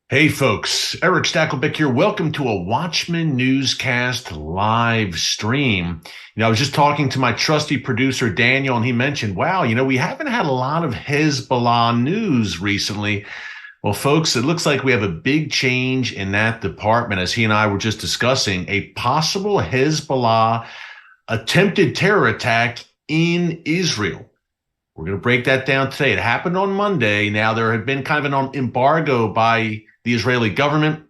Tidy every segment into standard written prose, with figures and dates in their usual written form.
Hey folks, Erick Stakelbeck here. Welcome to a Watchman Newscast live stream. I was just talking to my trusty producer Daniel, and he mentioned, wow, we haven't had a lot of Hezbollah news recently. Well, folks, it looks like we have a big change in that department, as he and I were just discussing, a possible Hezbollah attempted terror attack in Israel. We're going to break that down today. It happened on Monday. Now, there had been kind of an embargo by the Israeli government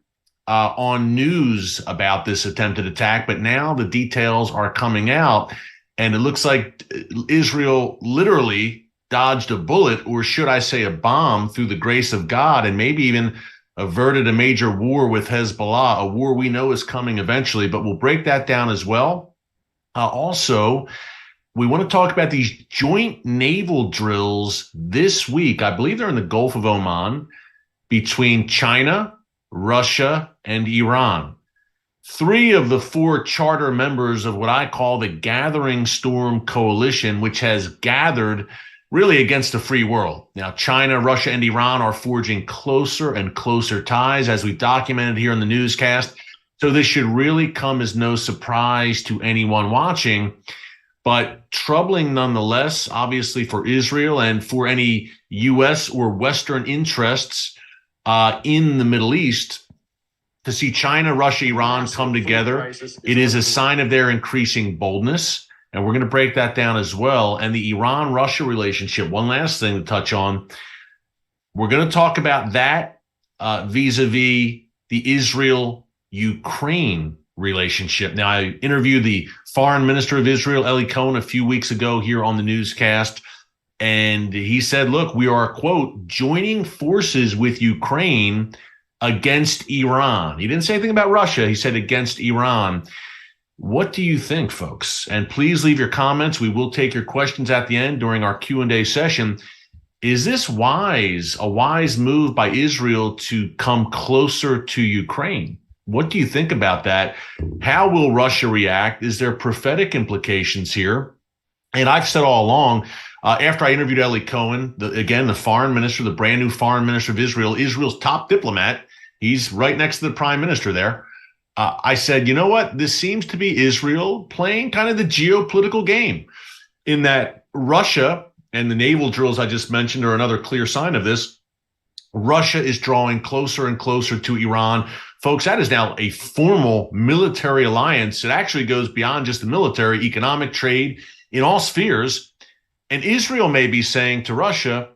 on news about this attempted attack, but now the details are coming out, and it looks like Israel literally dodged a bullet, or should I say a bomb, through the grace of God, and maybe even averted a major war with Hezbollah, a war we know is coming eventually, but we'll break that down as well. Also, we want to talk about these joint naval drills this week. I believe they're in the Gulf of Oman, between China, Russia, and Iran. 3 of the 4 charter members of what I call the Gathering Storm Coalition, which has gathered really against the free world. Now, China, Russia, and Iran are forging closer and closer ties, as we documented here in the newscast. So this should really come as no surprise to anyone watching, but troubling nonetheless, obviously, for Israel and for any U.S. or Western interests in the Middle East. To see China, Russia, Iran come together, it is a sign of their increasing boldness. And we're going to break that down as well. And the Iran-Russia relationship, one last thing to touch on. We're going to talk about that vis-a-vis the Israel-Ukraine relationship. Now, I interviewed the foreign minister of Israel, Eli Cohen, a few weeks ago here on the newscast. And he said, look, we are, quote, joining forces with Ukraine against Iran. He didn't say anything about Russia. He said against Iran. What do you think, folks? And please leave your comments. We will take your questions at the end during our Q&A session. Is this wise, a wise move by Israel to come closer to Ukraine? What do you think about that? How will Russia react? Is there prophetic implications here? And I've said all along, after I interviewed Eli Cohen, the foreign minister, the brand new foreign minister of Israel, Israel's top diplomat, he's right next to the prime minister there. I said, you know what? This seems to be Israel playing kind of the geopolitical game, in that Russia and the naval drills I just mentioned are another clear sign of this. Russia is drawing closer and closer to Iran. Folks, that is now a formal military alliance. It actually goes beyond just the military, economic, trade, in all spheres. And Israel may be saying to Russia,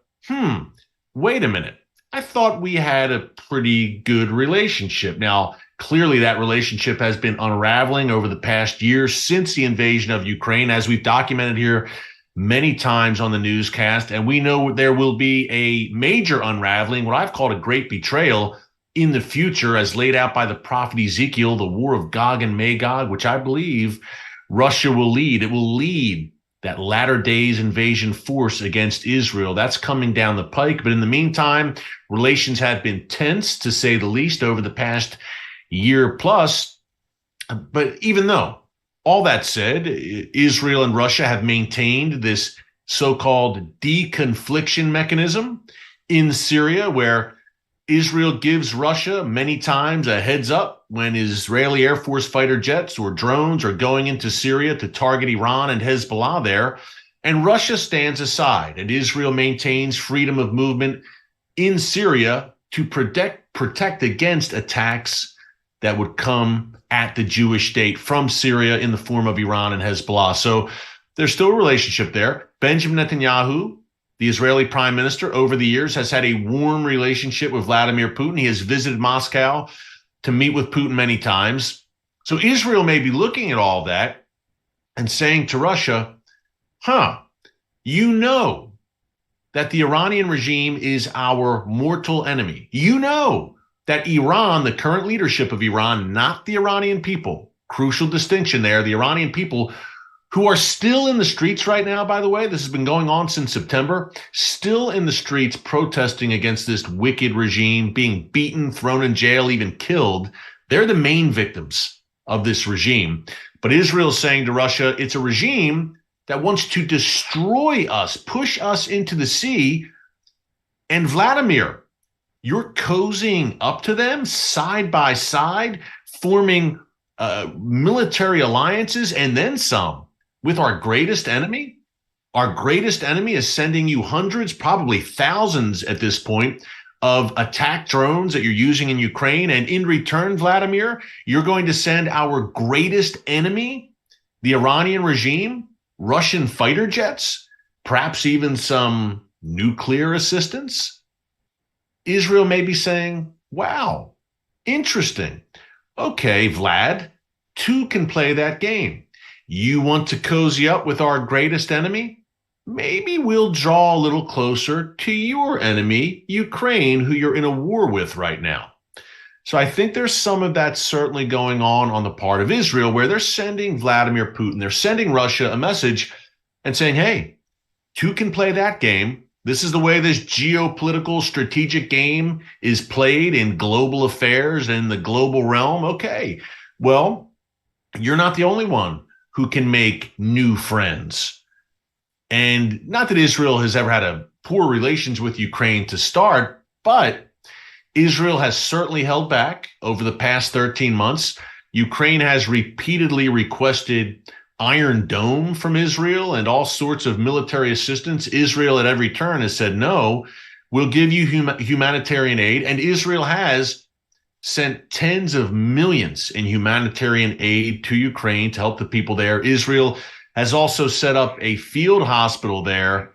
wait a minute. I thought we had a pretty good relationship. Now, clearly that relationship has been unraveling over the past year since the invasion of Ukraine, as we've documented here many times on the newscast. And we know there will be a major unraveling, what I've called a great betrayal, in the future, as laid out by the prophet Ezekiel, the war of Gog and Magog, which I believe Russia will lead. It will lead that latter days invasion force against Israel. That's coming down the pike. But in the meantime, relations have been tense, to say the least, over the past year plus. But even though, all that said, Israel and Russia have maintained this so-called deconfliction mechanism in Syria, where Israel gives Russia many times a heads up when Israeli Air Force fighter jets or drones are going into Syria to target Iran and Hezbollah there. And Russia stands aside, and Israel maintains freedom of movement in Syria to protect against attacks that would come at the Jewish state from Syria in the form of Iran and Hezbollah. So there's still a relationship there. Benjamin Netanyahu, the Israeli prime minister, over the years has had a warm relationship with Vladimir Putin. He has visited Moscow to meet with Putin many times. So Israel may be looking at all that and saying to Russia, you know that the Iranian regime is our mortal enemy. You know that Iran, the current leadership of Iran, not the Iranian people, crucial distinction there, the Iranian people, who are still in the streets right now, by the way, this has been going on since September, still in the streets protesting against this wicked regime, being beaten, thrown in jail, even killed. They're the main victims of this regime. But Israel is saying to Russia, it's a regime that wants to destroy us, push us into the sea. And Vladimir, You're cozying up to them side by side, forming military alliances and then some with our greatest enemy. Our greatest enemy is sending you hundreds, probably thousands at this point, of attack drones that you're using in Ukraine. And in return, Vladimir, you're going to send our greatest enemy, the Iranian regime, Russian fighter jets, perhaps even some nuclear assistance. Israel may be saying, wow, interesting. Okay, Vlad, two can play that game. You want to cozy up with our greatest enemy? Maybe we'll draw a little closer to your enemy, Ukraine, who you're in a war with right now. So I think there's some of that certainly going on the part of Israel, where they're sending Vladimir Putin, they're sending Russia a message and saying, hey, two can play that game. This is the way this geopolitical strategic game is played in global affairs and the global realm. Okay, well, you're not the only one who can make new friends. And not that Israel has ever had a poor relations with Ukraine to start, but Israel has certainly held back over the past 13 months. Ukraine has repeatedly requested Iron Dome from Israel and all sorts of military assistance. Israel at every turn has said, no, we'll give you humanitarian aid. And Israel has sent tens of millions in humanitarian aid to Ukraine to help the people there. Israel has also set up a field hospital there.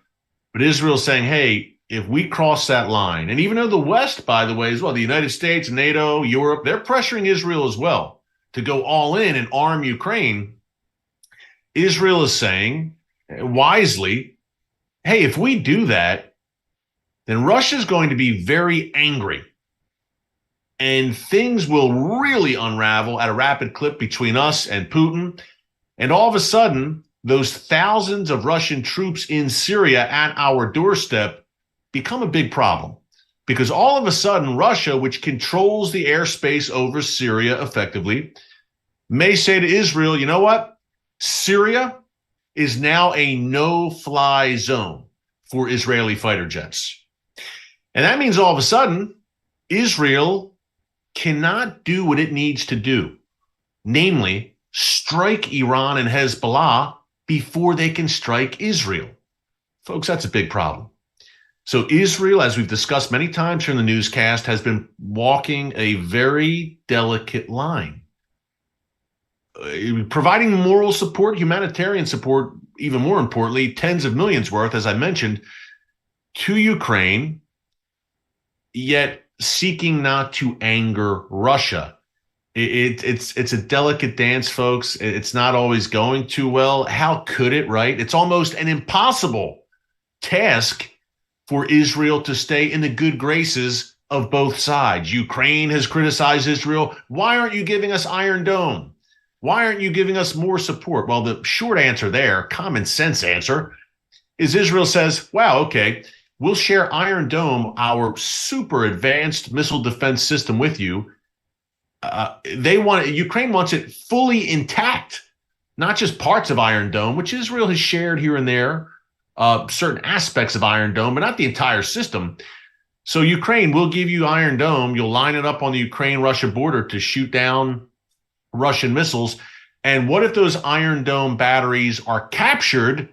But Israel's saying, hey, if we cross that line, and even though the West, by the way, as well, the United States, NATO, Europe, they're pressuring Israel as well to go all in and arm Ukraine. Israel is saying wisely, hey, if we do that, then Russia's going to be very angry. And things will really unravel at a rapid clip between us and Putin. And all of a sudden, those thousands of Russian troops in Syria at our doorstep become a big problem. Because all of a sudden, Russia, which controls the airspace over Syria effectively, may say to Israel, you know what? Syria is now a no-fly zone for Israeli fighter jets. And that means all of a sudden, Israel cannot do what it needs to do, namely strike Iran and Hezbollah before they can strike Israel. Folks, that's a big problem. So Israel, as we've discussed many times here in the newscast, has been walking a very delicate line. Providing moral support, humanitarian support, even more importantly, tens of millions worth, as I mentioned, to Ukraine, yet seeking not to anger Russia. It's a delicate dance, folks. It's not always going too well. How could it, right? It's almost an impossible task for Israel to stay in the good graces of both sides. Ukraine has criticized Israel. Why aren't you giving us Iron Dome? Why aren't you giving us more support? Well, the short answer there, common sense answer, is Israel says, wow, okay, we'll share Iron Dome, our super advanced missile defense system, with you. Ukraine wants it fully intact, not just parts of Iron Dome, which Israel has shared here and there, certain aspects of Iron Dome, but not the entire system. So Ukraine will give you Iron Dome. You'll line it up on the Ukraine-Russia border to shoot down Russian missiles. And what if those Iron Dome batteries are captured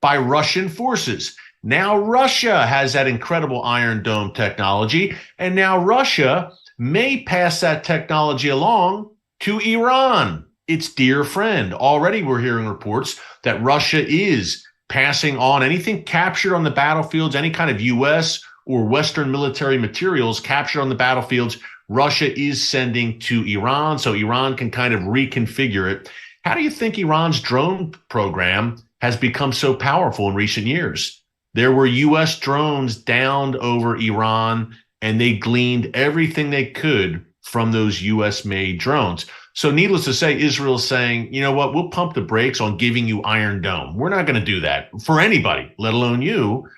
by Russian forces? Now Russia has that incredible Iron Dome technology, and now Russia may pass that technology along to Iran, its dear friend. Already we're hearing reports that Russia is passing on anything captured on the battlefields, any kind of U.S. or Western military materials captured on the battlefields, Russia is sending to Iran, so Iran can kind of reconfigure it. How do you think Iran's drone program has become so powerful in recent years? There were U.S. drones downed over Iran, and they gleaned everything they could from those U.S.-made drones. So needless to say, Israel's saying, you know what, we'll pump the brakes on giving you Iron Dome. We're not going to do that for anybody, let alone you.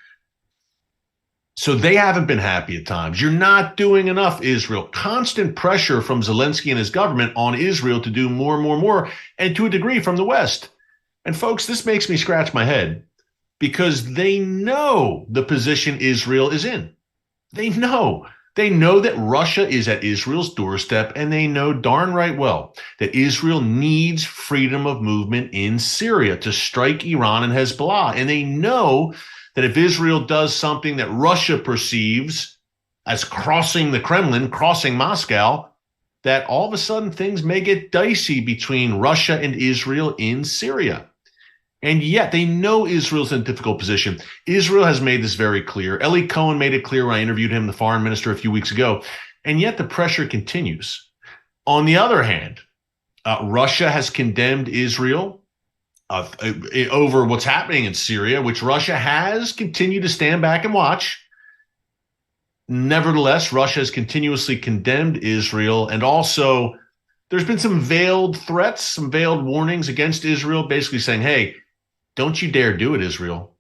So they haven't been happy at times. You're not doing enough, Israel. Constant pressure from Zelensky and his government on Israel to do more and more and more, and to a degree from the West. And folks, this makes me scratch my head because they know the position Israel is in. They know They know that Russia is at Israel's doorstep, and they know darn right well that Israel needs freedom of movement in Syria to strike Iran and Hezbollah. And they know that if Israel does something that Russia perceives as crossing the Kremlin, crossing Moscow, that all of a sudden things may get dicey between Russia and Israel in Syria. And yet they know Israel's in a difficult position. Israel has made this very clear. Eli Cohen made it clear when I interviewed him, the foreign minister, a few weeks ago. And yet the pressure continues. On the other hand, Russia has condemned Israel over what's happening in Syria, which Russia has continued to stand back and watch. Nevertheless, Russia has continuously condemned Israel, and also there's been some veiled threats, some veiled warnings against Israel, basically saying, hey, don't you dare do it, Israel,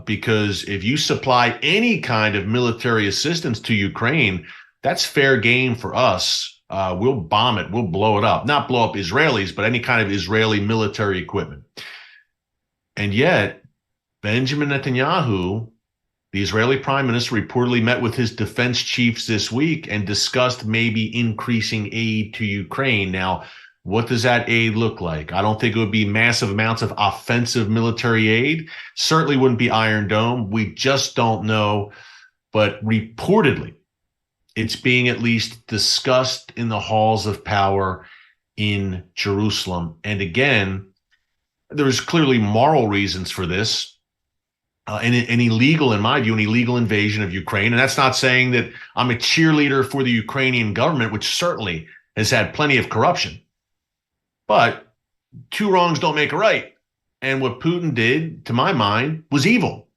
because if you supply any kind of military assistance to Ukraine, that's fair game for us. We'll bomb it. We'll blow it up. Not blow up Israelis, but any kind of Israeli military equipment. And yet, Benjamin Netanyahu, the Israeli prime minister, reportedly met with his defense chiefs this week and discussed maybe increasing aid to Ukraine. Now, what does that aid look like? I don't think it would be massive amounts of offensive military aid. Certainly wouldn't be Iron Dome. We just don't know. But reportedly, it's being at least discussed in the halls of power in Jerusalem. And again, there's clearly moral reasons for this. An illegal, in my view, an illegal invasion of Ukraine. And that's not saying that I'm a cheerleader for the Ukrainian government, which certainly has had plenty of corruption. But two wrongs don't make a right. And what Putin did, to my mind, was evil.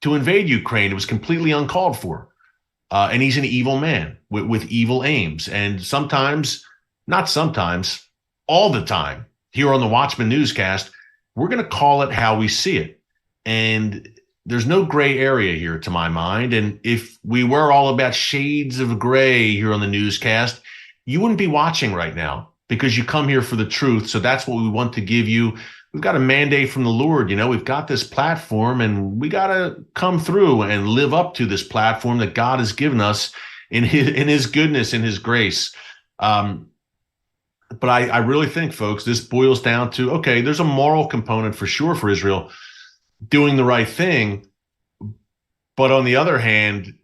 To invade Ukraine, it was completely uncalled for. And he's an evil man with evil aims. And sometimes, not sometimes, all the time, here on the Watchman Newscast, we're going to call it how we see it. And there's no gray area here, to my mind. And if we were all about shades of gray here on the newscast, you wouldn't be watching right now, because you come here for the truth. So that's what we want to give you. We've got a mandate from the Lord. You know, we've got this platform, and we got to come through and live up to this platform that God has given us in his goodness, in his grace. But I really think, folks, this boils down to, okay, there's a moral component for sure for Israel doing the right thing. But on the other hand,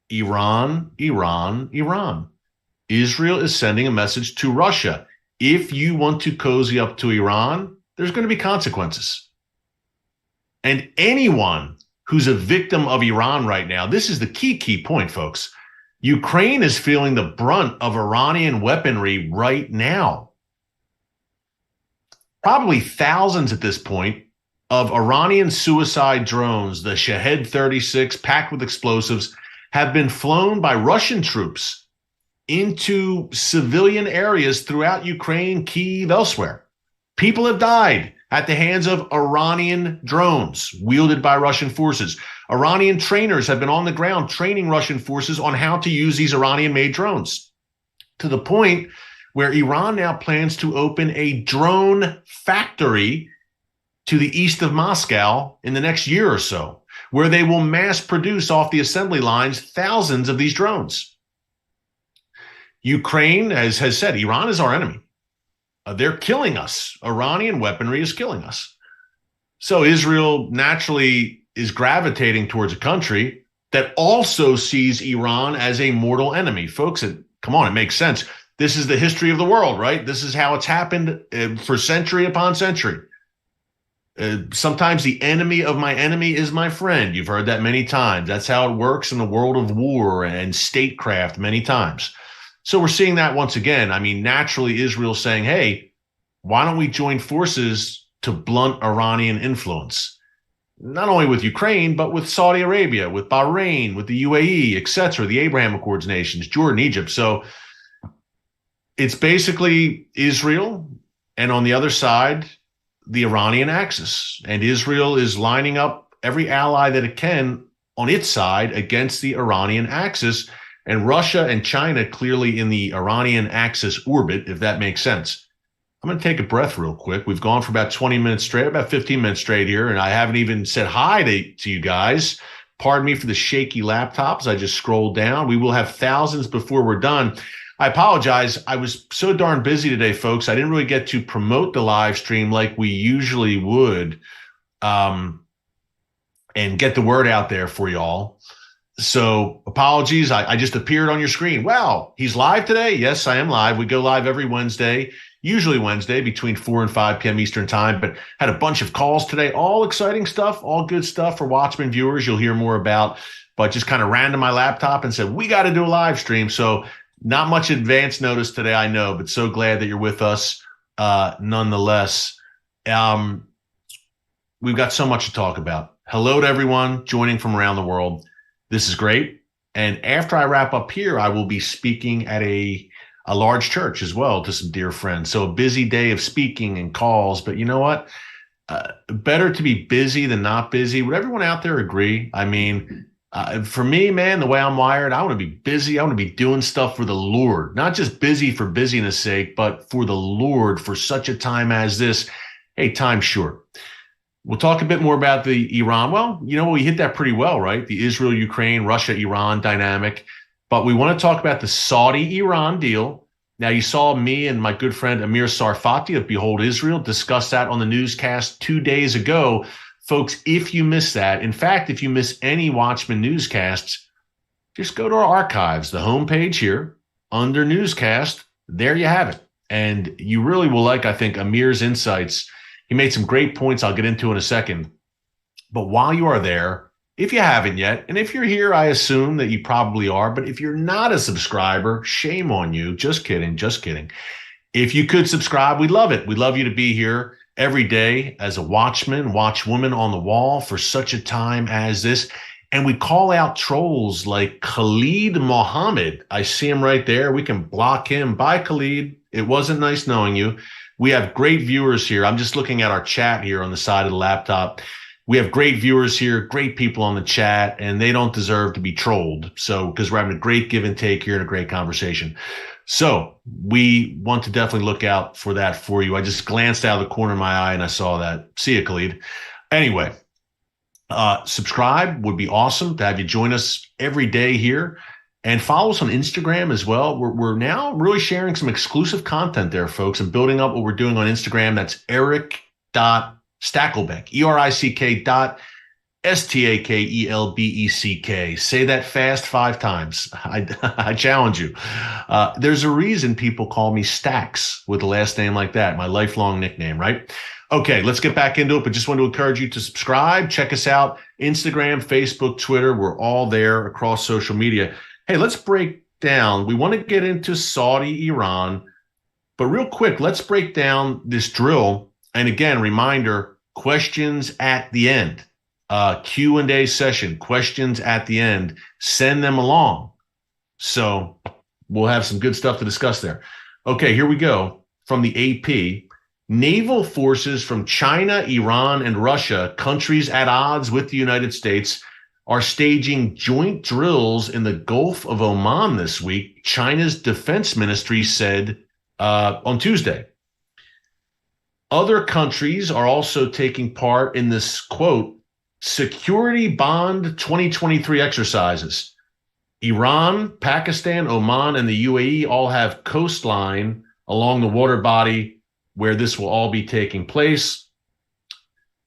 Iran. Israel is sending a message to Russia. If you want to cozy up to Iran, there's going to be consequences. And anyone who's a victim of Iran right now, this is the key point, folks. Ukraine is feeling the brunt of Iranian weaponry right now. Probably thousands at this point of Iranian suicide drones, the Shahed 36 packed with explosives, have been flown by Russian troops into civilian areas throughout Ukraine, Kyiv, elsewhere. People have died at the hands of Iranian drones wielded by Russian forces. Iranian trainers have been on the ground training Russian forces on how to use these Iranian-made drones, to the point where Iran now plans to open a drone factory to the east of Moscow in the next year or so, where they will mass produce off the assembly lines thousands of these drones. Ukraine, as has said, Iran is our enemy. They're killing us. Iranian weaponry is killing us. So Israel naturally is gravitating towards a country that also sees Iran as a mortal enemy. Folks, come on, it makes sense. This is the history of the world, right? This is how it's happened for century upon century. Sometimes the enemy of my enemy is my friend. You've heard that many times. That's how it works in the world of war and statecraft many times. So we're seeing that once again. I mean, naturally, Israel's saying, hey, why don't we join forces to blunt Iranian influence? Not only with Ukraine, but with Saudi Arabia, with Bahrain, with the UAE, etc., the Abraham Accords nations, Jordan, Egypt. So it's basically Israel, and on the other side, the Iranian axis. And Israel is lining up every ally that it can on its side against the Iranian axis. And Russia and China clearly in the Iranian axis orbit, if that makes sense. I'm going to take a breath real quick. We've gone for about 20 minutes straight, about 15 minutes straight here, and I haven't even said hi to you guys. Pardon me for the shaky laptops. I just scrolled down. We will have thousands before we're done. I apologize. I was so darn busy today, folks. I didn't really get to promote the live stream like we usually would, and get the word out there for y'all. So apologies. I just appeared on your screen. Wow, he's live today? Yes, I am live. We go live every Wednesday, usually Wednesday between 4 and 5 p.m. Eastern time, but had a bunch of calls today. All exciting stuff, all good stuff for Watchman viewers you'll hear more about, but just kind of ran to my laptop and said, we got to do a live stream. So not much advance notice today, I know, but so glad that you're with us nonetheless. We've got so much to talk about. Hello to everyone joining from around the world. This is great. And after I wrap up here, I will be speaking at a large church as well to some dear friends. So a busy day of speaking and calls. But you know what? Better to be busy than not busy. Would everyone out there agree? I mean, for me, man, the way I'm wired, I want to be busy. I want to be doing stuff for the Lord, not just busy for busyness sake, but for the Lord for such a time as this. Hey, time's short. We'll talk a bit more about the Iran. Well, you know, we hit that pretty well, right? The Israel, Ukraine, Russia, Iran dynamic. But we want to talk about the Saudi-Iran deal. Now, you saw me and my good friend Amir Sarfati of Behold Israel discuss that on the newscast 2 days ago. Folks, if you miss that, in fact, if you miss any Watchman newscasts, just go to our archives, the homepage here, under newscast. There you have it. And you really will like, I think, Amir's insights. He made some great points I'll get into in a second. But while you are there, if you haven't yet, and if you're here, I assume that you probably are, but if you're not a subscriber, shame on you. Just kidding, just kidding. If you could subscribe, we'd love it. We'd love you to be here every day as a watchman, watchwoman on the wall for such a time as this. And we call out trolls like Khalid Mohammed. I see him right there. We can block him. Bye, Khalid. It wasn't nice knowing you. We have great viewers here. I'm just looking at our chat here on the side of the laptop. We have great viewers here, great people on the chat, and they don't deserve to be trolled. So, because we're having a great give and take here and a great conversation. So we want to definitely look out for that for you. I just glanced out of the corner of my eye and I saw that. See you, Khalid. Anyway, subscribe would be awesome to have you join us every day here. And follow us on Instagram as well. We're now really sharing some exclusive content there, folks, and building up what we're doing on Instagram. That's Erick.Stakelbeck, ERICK.STAKELBECK. Say that fast 5 times. I challenge you. There's a reason people call me Stacks with a last name like that, my lifelong nickname, right? Okay, let's get back into it, but just want to encourage you to subscribe. Check us out, Instagram, Facebook, Twitter. We're all there across social media. Hey, let's break down. We want to get into Saudi, Iran, but real quick, let's break down this drill. And again, reminder, questions at the end. Q&A session, questions at the end. Send them along. So we'll have some good stuff to discuss there. Okay, here we go. From the AP, naval forces from China, Iran, and Russia, countries at odds with the United States, are staging joint drills in the Gulf of Oman this week, China's defense ministry said on Tuesday. Other countries are also taking part in this, quote, Security Bond 2023 exercises. Iran, Pakistan, Oman, and the UAE all have coastline along the water body where this will all be taking place.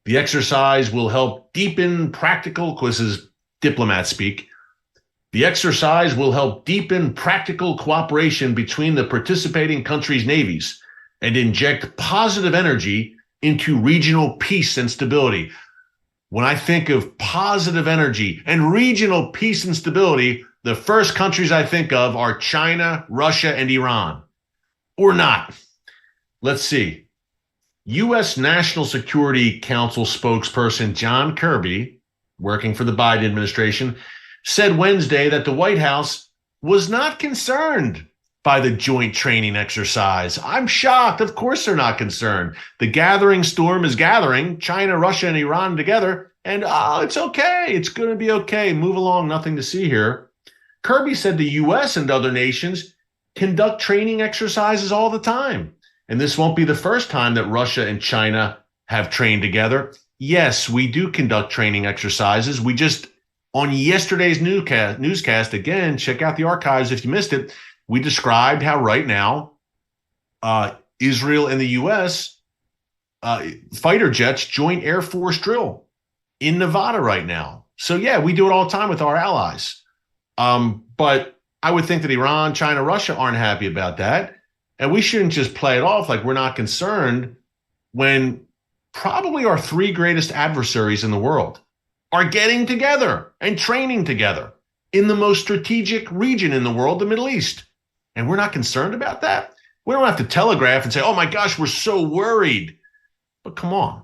The exercise will help deepen practical, this is diplomat speak. The exercise will help deepen practical cooperation between the participating countries' navies and inject positive energy into regional peace and stability. When I think of positive energy and regional peace and stability, the first countries I think of are China, Russia, and Iran. Or not. Let's see. U.S. National Security Council spokesperson John Kirby, working for the Biden administration, said Wednesday that the White House was not concerned by the joint training exercise. I'm shocked. Of course they're not concerned. The gathering storm is gathering, China, Russia, and Iran together, and it's okay. It's going to be okay. Move along. Nothing to see here. Kirby said the U.S. and other nations conduct training exercises all the time. And this won't be the first time that Russia and China have trained together. Yes, we do conduct training exercises. We just On yesterday's newscast, again, check out the archives if you missed it, we described how right now Israel and the U.S. Fighter jets joint Air Force drill in Nevada right now. So, yeah, we do it all the time with our allies. But I would think that Iran, China, Russia aren't happy about that. And we shouldn't just play it off like we're not concerned when probably our three greatest adversaries in the world are getting together and training together in the most strategic region in the world, the Middle East. And we're not concerned about that. We don't have to telegraph and say, oh my gosh, we're so worried. But come on,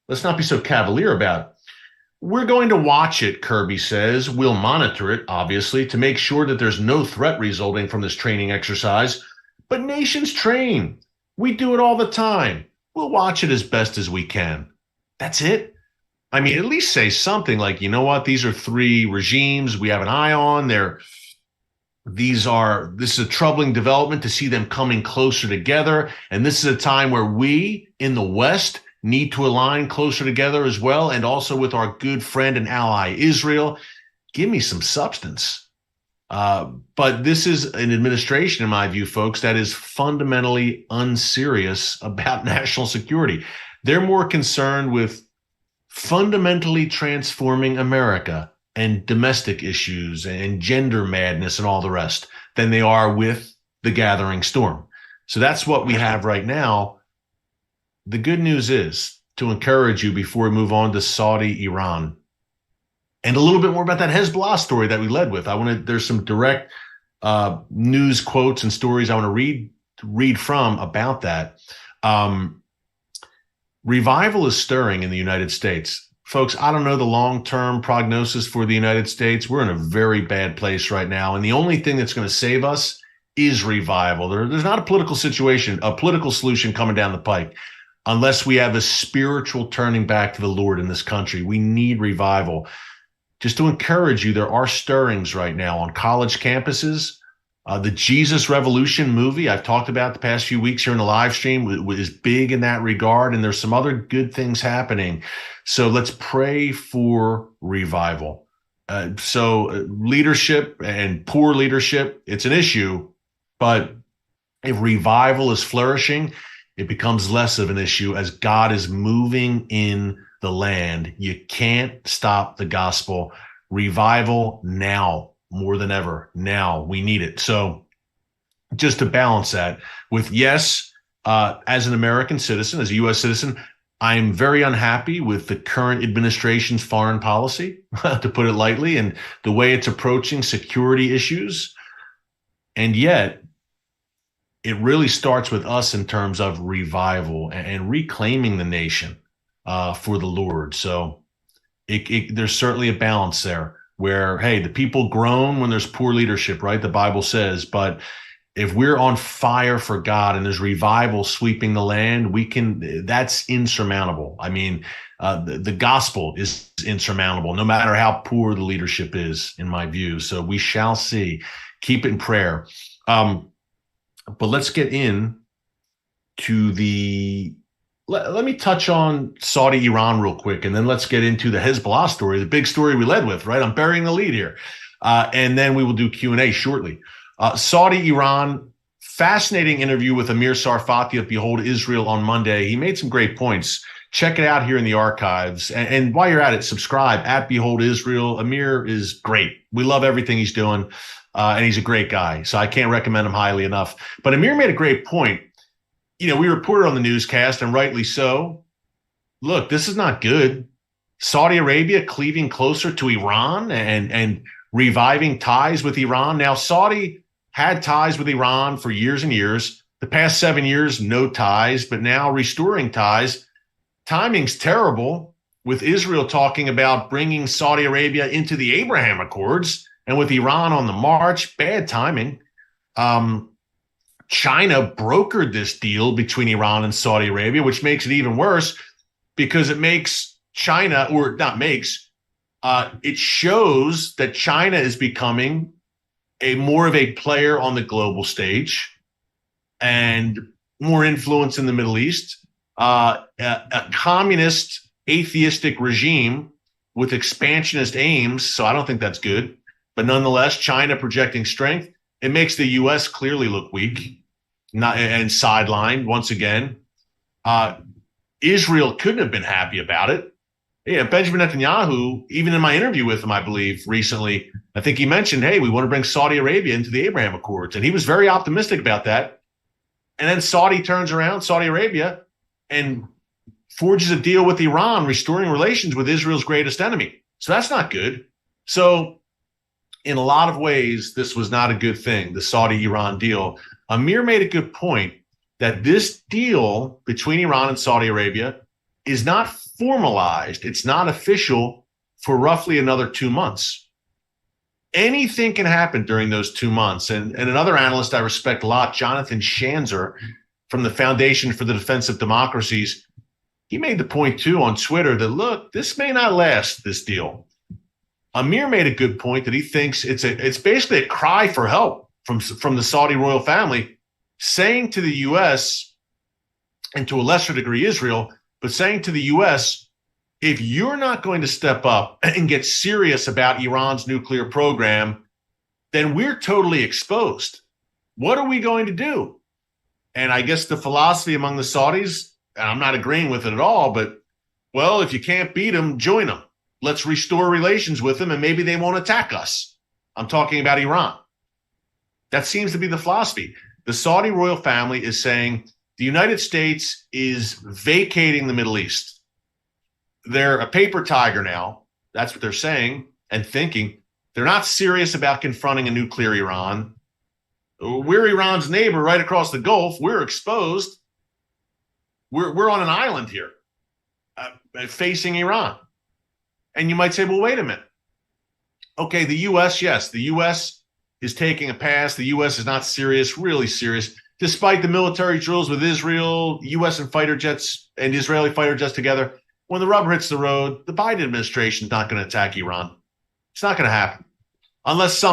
let's not be so cavalier about it. We're going to watch it, Kirby says. We'll monitor it, obviously, to make sure that there's no threat resulting from this training exercise. But nations train. We do it all the time. We'll watch it as best as we can. That's it. I mean, at least say something like, you know what? These are three regimes we have an eye on. This is a troubling development to see them coming closer together. And this is a time where we in the West need to align closer together as well. And also with our good friend and ally, Israel. Give me some substance. But this is an administration, in my view, folks, that is fundamentally unserious about national security. They're more concerned with fundamentally transforming America and domestic issues and gender madness and all the rest than they are with the gathering storm. So that's what we have right now. The good news is, to encourage you before we move on to Saudi, Iran, and a little bit more about that Hezbollah story that we led with. There's some direct news quotes and stories I want to read from about that. Revival is stirring in the United States. Folks, I don't know the long-term prognosis for the United States. We're in a very bad place right now. And the only thing that's going to save us is revival. There's not a political solution coming down the pike unless we have a spiritual turning back to the Lord in this country. We need revival. Just to encourage you, there are stirrings right now on college campuses. The Jesus Revolution movie I've talked about the past few weeks here in the live stream is big in that regard, and there's some other good things happening. So let's pray for revival. Leadership and poor leadership, it's an issue, but if revival is flourishing, it becomes less of an issue as God is moving in the land. You can't stop the gospel. Revival now. More than ever now, we need it. So just to balance that with, yes, as an American citizen, as a U.S. citizen, I'm very unhappy with the current administration's foreign policy, to put it lightly, and the way it's approaching security issues. And yet, it really starts with us in terms of revival and reclaiming the nation for the Lord. So there's certainly a balance there, where, hey, the people groan when there's poor leadership, right? The Bible says, but if we're on fire for God and there's revival sweeping the land, that's insurmountable. I mean, the gospel is insurmountable, no matter how poor the leadership is, in my view. So we shall see. Keep it in prayer. But let's get in to let me touch on Saudi, Iran real quick, and then let's get into the Hezbollah story, the big story we led with, right? I'm burying the lead here. And then we will do Q&A shortly. Saudi, Iran, fascinating interview with Amir Sarfati of Behold Israel on Monday. He made some great points. Check it out here in the archives. And while you're at it, subscribe at Behold Israel. Amir is great. We love everything he's doing, and he's a great guy. So I can't recommend him highly enough. But Amir made a great point. You know, we reported on the newscast, and rightly so. Look, this is not good. Saudi Arabia cleaving closer to Iran and reviving ties with Iran. Now, Saudi had ties with Iran for years and years. The past 7 years, no ties, but now restoring ties. Timing's terrible, with Israel talking about bringing Saudi Arabia into the Abraham Accords, and with Iran on the march. Bad timing. China brokered this deal between Iran and Saudi Arabia, which makes it even worse because it makes China, or not makes, it shows that China is becoming more of a player on the global stage and more influence in the Middle East. A communist, atheistic regime with expansionist aims, so I don't think that's good. But nonetheless, China projecting strength. It makes the U.S. clearly look weak and sidelined once again. Israel couldn't have been happy about it. Yeah, Benjamin Netanyahu, even in my interview with him, I believe, recently, I think he mentioned, hey, we want to bring Saudi Arabia into the Abraham Accords. And he was very optimistic about that. And then Saudi Arabia, and forges a deal with Iran, restoring relations with Israel's greatest enemy. So that's not good. So in a lot of ways, this was not a good thing, the Saudi-Iran deal. Amir made a good point that this deal between Iran and Saudi Arabia is not formalized. It's not official for roughly another 2 months. Anything can happen during those 2 months. And another analyst I respect a lot, Jonathan Schanzer from the Foundation for the Defense of Democracies, he made the point too on Twitter that, look, this may not last, this deal. Amir made a good point that he thinks it's basically a cry for help from the Saudi royal family, saying to the U.S. and to a lesser degree Israel, but saying to the U.S., if you're not going to step up and get serious about Iran's nuclear program, then we're totally exposed. What are we going to do? And I guess the philosophy among the Saudis, and I'm not agreeing with it at all, but, well, if you can't beat them, join them. Let's restore relations with them, and maybe they won't attack us. I'm talking about Iran. That seems to be the philosophy. The Saudi royal family is saying the United States is vacating the Middle East. They're a paper tiger now. That's what they're saying and thinking. They're not serious about confronting a nuclear Iran. We're Iran's neighbor right across the Gulf. We're exposed. We're on an island here facing Iran. And you might say, well, wait a minute. Okay, the U.S., yes, the U.S. is taking a pass. The U.S. is not serious, really serious. Despite the military drills with Israel, U.S. and fighter jets and Israeli fighter jets together, when the rubber hits the road, the Biden administration is not going to attack Iran. It's not going to happen. Unless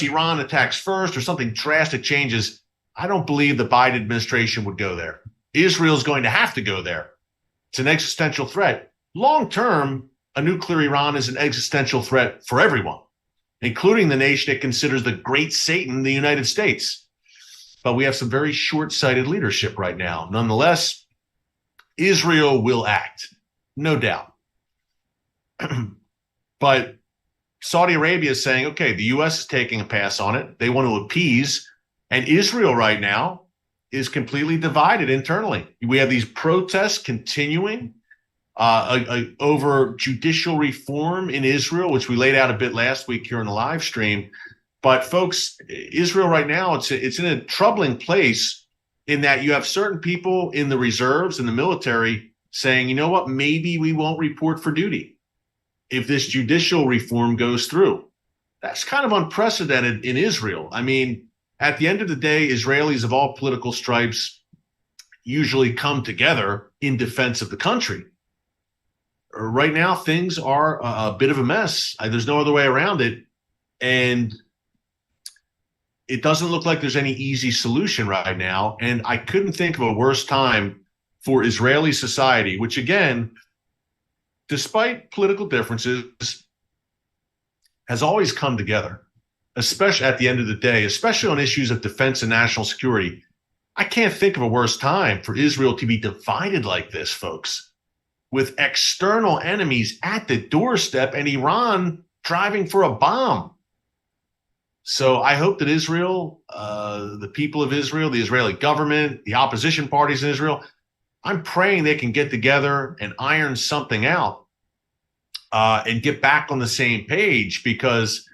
Iran attacks first or something drastic changes, I don't believe the Biden administration would go there. Israel's going to have to go there. It's an existential threat. Long term, a nuclear Iran is an existential threat for everyone, including the nation it considers the great Satan, the United States. But we have some very short-sighted leadership right now. Nonetheless, Israel will act, no doubt. But Saudi Arabia is saying, okay, the U.S. is taking a pass on it. They want to appease. And Israel right now is completely divided internally. We have these protests continuing over judicial reform in Israel, which we laid out a bit last week here in the live stream. But folks, Israel right now, it's in a troubling place in that you have certain people in the reserves and the military saying, you know what, maybe we won't report for duty if this judicial reform goes through. That's kind of unprecedented in Israel. I mean, at the end of the day, Israelis of all political stripes usually come together in defense of the country. Right now, things are a bit of a mess. There's no other way around it. And it doesn't look like there's any easy solution right now. And I couldn't think of a worse time for Israeli society, which, again, despite political differences, has always come together, especially at the end of the day, especially on issues of defense and national security. I can't think of a worse time for Israel to be divided like this, folks, with external enemies at the doorstep and Iran driving for a bomb. So I hope that Israel, the people of Israel, the Israeli government, the opposition parties in Israel, I'm praying they can get together and iron something out and get back on the same page because,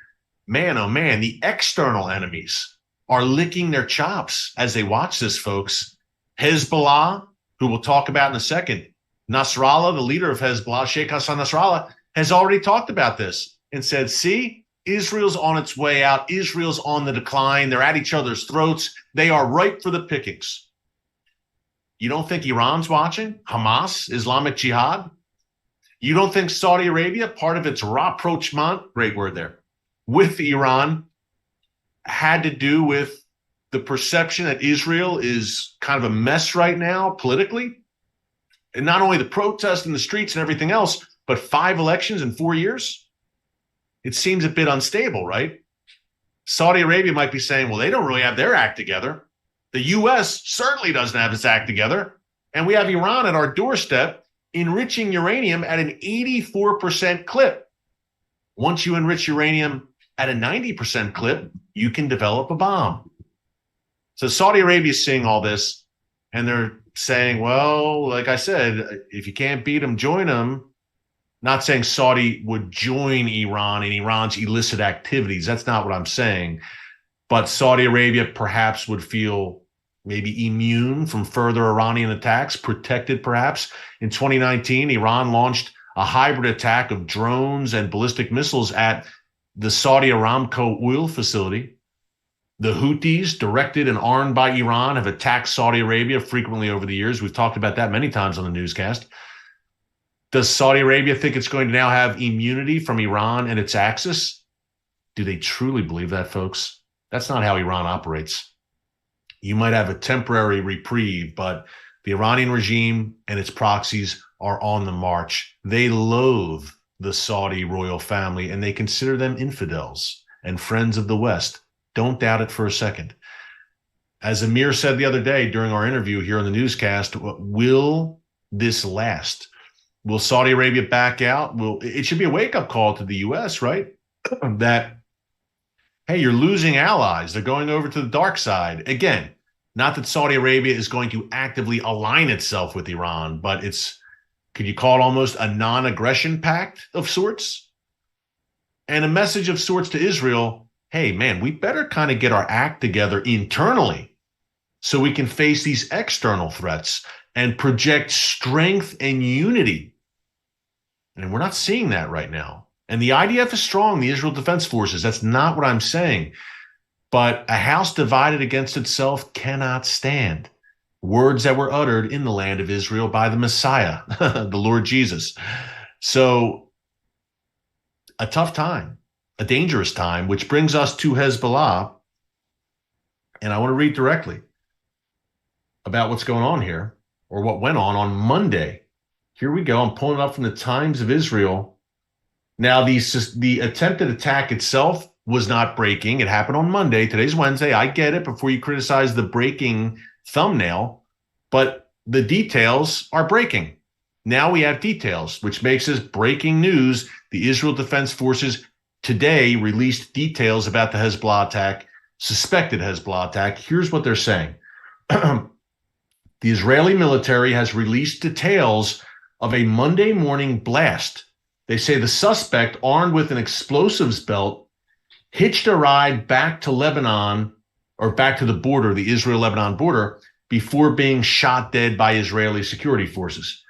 man, oh man, the external enemies are licking their chops as they watch this, folks. Hezbollah, who we'll talk about in a second, Nasrallah, the leader of Hezbollah, Sheikh Hassan Nasrallah, has already talked about this and said, see, Israel's on its way out. Israel's on the decline. They're at each other's throats. They are ripe for the pickings. You don't think Iran's watching? Hamas, Islamic Jihad? You don't think Saudi Arabia, part of its rapprochement, great word there, with Iran had to do with the perception that Israel is kind of a mess right now politically? And not only the protests in the streets and everything else, but 5 elections in 4 years? It seems a bit unstable, right? Saudi Arabia might be saying, well, they don't really have their act together. The U.S. certainly doesn't have its act together. And we have Iran at our doorstep enriching uranium at an 84% clip. Once you enrich uranium at a 90% clip, you can develop a bomb. So Saudi Arabia is seeing all this, and they're saying, well, like I said, if you can't beat them, join them. Not saying Saudi would join Iran in Iran's illicit activities. That's not what I'm saying. But Saudi Arabia perhaps would feel maybe immune from further Iranian attacks, protected perhaps. In 2019, Iran launched a hybrid attack of drones and ballistic missiles at the Saudi Aramco oil facility. The Houthis, directed and armed by Iran, have attacked Saudi Arabia frequently over the years. We've talked about that many times on the newscast. Does Saudi Arabia think it's going to now have immunity from Iran and its axis? Do they truly believe that, folks? That's not how Iran operates. You might have a temporary reprieve, but the Iranian regime and its proxies are on the march. They loathe the Saudi royal family, and they consider them infidels and friends of the West. Don't doubt it for a second. As Amir said the other day during our interview here on the newscast, will this last? Will Saudi Arabia back out? It should be a wake-up call to the U.S., right? That, hey, you're losing allies. They're going over to the dark side. Again, not that Saudi Arabia is going to actively align itself with Iran, but could you call it almost a non-aggression pact of sorts? And a message of sorts to Israel, hey, man, we better kind of get our act together internally so we can face these external threats and project strength and unity. And we're not seeing that right now. And the IDF is strong, the Israel Defense Forces. That's not what I'm saying. But a house divided against itself cannot stand. Words that were uttered in the land of Israel by the Messiah, the Lord Jesus. So a tough time, a dangerous time, which brings us to Hezbollah. And I want to read directly about what's going on here, or what went on Monday. Here we go. I'm pulling it up from the Times of Israel. Now, the attempted attack itself was not breaking. It happened on Monday. Today's Wednesday. I get it before you criticize the breaking thumbnail, but the details are breaking. Now we have details, which makes this breaking news. The Israel Defense Forces today released details about the Hezbollah attack, suspected Hezbollah attack. Here's what they're saying. The Israeli military has released details of a Monday morning blast. They say the suspect, armed with an explosives belt, hitched a ride back to Lebanon, or back to the border, the Israel-Lebanon border, before being shot dead by Israeli security forces.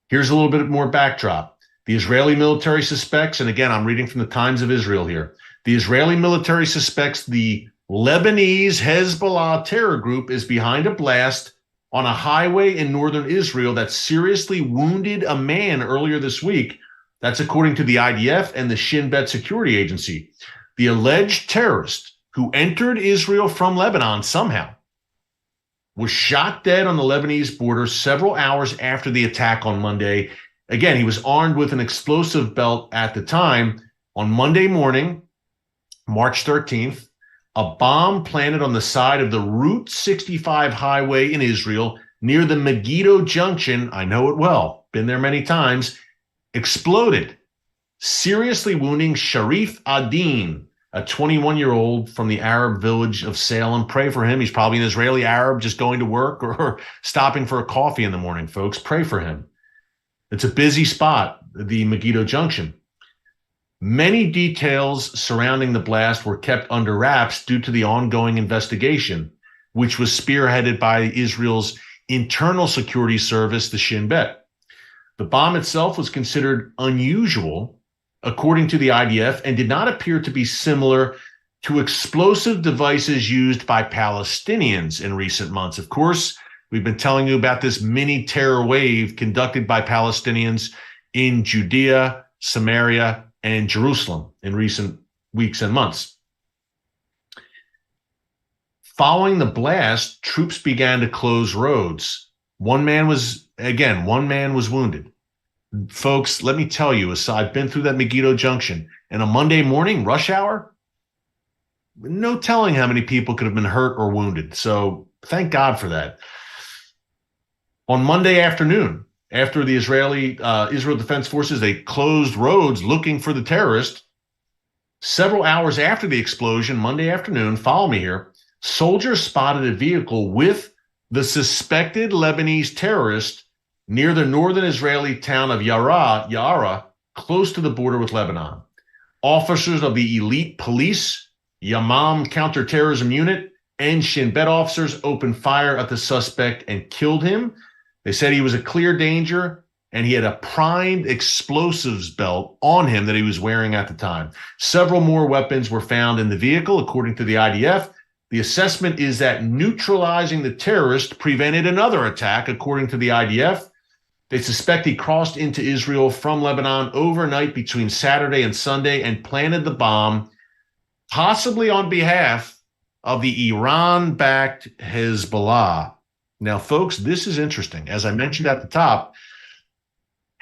Here's a little bit more backdrop. The Israeli military suspects, and again, I'm reading from the Times of Israel here, the Israeli military suspects the Lebanese Hezbollah terror group is behind a blast on a highway in northern Israel that seriously wounded a man earlier this week. That's according to the IDF and the Shin Bet security agency. The alleged terrorist, who entered Israel from Lebanon somehow, was shot dead on the Lebanese border several hours after the attack on Monday. Again, he was armed with an explosive belt at the time. On Monday morning, March 13th, a bomb planted on the side of the Route 65 highway in Israel near the Megiddo junction, I know it well, been there many times, exploded, seriously wounding Sharif Adin, a 21-year-old from the Arab village of Salem. Pray for him. He's probably an Israeli Arab just going to work or stopping for a coffee in the morning, folks. Pray for him. It's a busy spot, the Megiddo junction. Many details surrounding the blast were kept under wraps due to the ongoing investigation, which was spearheaded by Israel's internal security service, the Shin Bet. The bomb itself was considered unusual, according to the IDF, and did not appear to be similar to explosive devices used by Palestinians in recent months. Of course, we've been telling you about this mini terror wave conducted by Palestinians in Judea, Samaria, and Jerusalem in recent weeks and months. Following the blast, troops began to close roads. One man was wounded. Folks, let me tell you, I've been through that Megiddo Junction, and a Monday morning rush hour, no telling how many people could have been hurt or wounded. So thank God for that. On Monday afternoon, after the Israel Defense Forces, they closed roads looking for the terrorist. Several hours after the explosion, Monday afternoon, follow me here, soldiers spotted a vehicle with the suspected Lebanese terrorist near the northern Israeli town of Yara, close to the border with Lebanon. Officers of the elite police, Yamam counterterrorism unit, and Shin Bet officers opened fire at the suspect and killed him. They said he was a clear danger, and he had a primed explosives belt on him that he was wearing at the time. Several more weapons were found in the vehicle, according to the IDF. The assessment is that neutralizing the terrorist prevented another attack, according to the IDF. They suspect he crossed into Israel from Lebanon overnight between Saturday and Sunday and planted the bomb, possibly on behalf of the Iran-backed Hezbollah. Now, folks, this is interesting. As I mentioned at the top,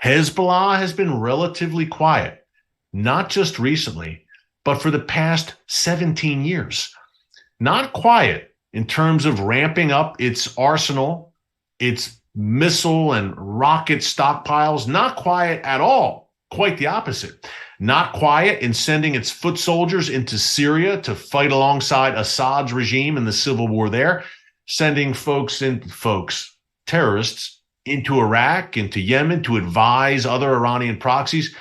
Hezbollah has been relatively quiet, not just recently, but for the past 17 years. Not quiet in terms of ramping up its arsenal, its missile and rocket stockpiles, not quiet at all. Quite the opposite. Not quiet in sending its foot soldiers into Syria to fight alongside Assad's regime in the civil war there, sending terrorists into Iraq, into Yemen to advise other Iranian proxies.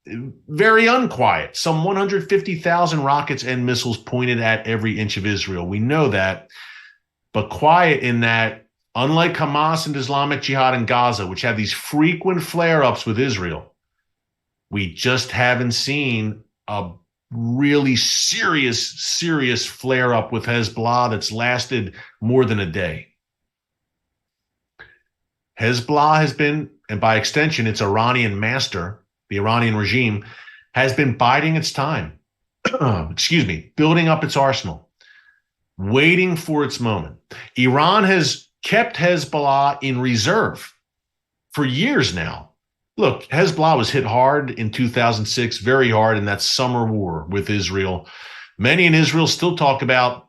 Very unquiet. Some 150,000 rockets and missiles pointed at every inch of Israel. We know that. But quiet in that, unlike Hamas and Islamic Jihad in Gaza, which have these frequent flare-ups with Israel, we just haven't seen a really serious flare-up with Hezbollah that's lasted more than a day. Hezbollah has been, and by extension, its Iranian master, the Iranian regime, has been biding its time, building up its arsenal, waiting for its moment. Iran has kept Hezbollah in reserve for years now. Look, Hezbollah was hit hard in 2006, very hard in that summer war with Israel. Many in Israel still talk about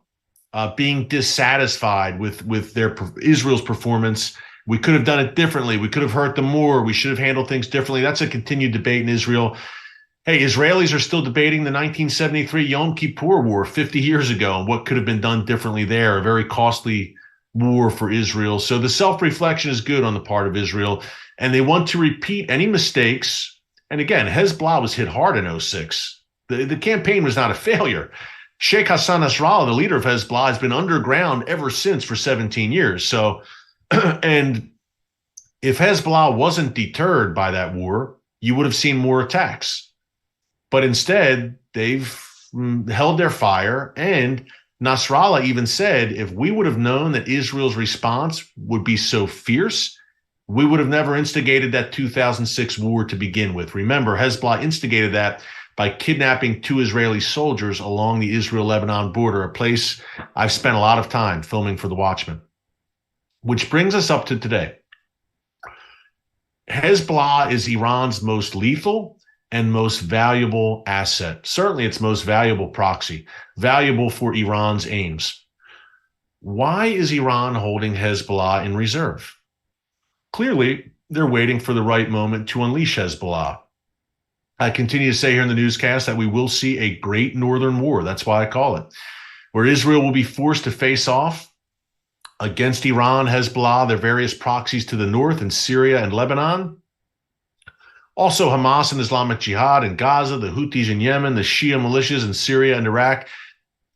being dissatisfied with Israel's performance. We could have done it differently. We could have hurt them more. We should have handled things differently. That's a continued debate in Israel. Hey, Israelis are still debating the 1973 Yom Kippur War 50 years ago and what could have been done differently there, a very costly war for Israel. So the self-reflection is good on the part of Israel, and they want to repeat any mistakes. And again, Hezbollah was hit hard in 2006. The campaign was not a failure. Sheikh Hassan Nasrallah, the leader of Hezbollah, has been underground ever since for 17 years. So, and if Hezbollah wasn't deterred by that war, you would have seen more attacks. But instead, they've held their fire. And Nasrallah even said, if we would have known that Israel's response would be so fierce, we would have never instigated that 2006 war to begin with. Remember, Hezbollah instigated that by kidnapping 2 Israeli soldiers along the Israel-Lebanon border, a place I've spent a lot of time filming for the Watchman. Which brings us up to today. Hezbollah is Iran's most lethal and most valuable asset. Certainly its most valuable proxy, valuable for Iran's aims. Why is Iran holding Hezbollah in reserve? Clearly, they're waiting for the right moment to unleash Hezbollah. I continue to say here in the newscast that we will see a great northern war. That's why I call it, where Israel will be forced to face off against Iran, Hezbollah, their various proxies to the north in Syria and Lebanon. Also Hamas and Islamic Jihad in Gaza, the Houthis in Yemen, the Shia militias in Syria and Iraq.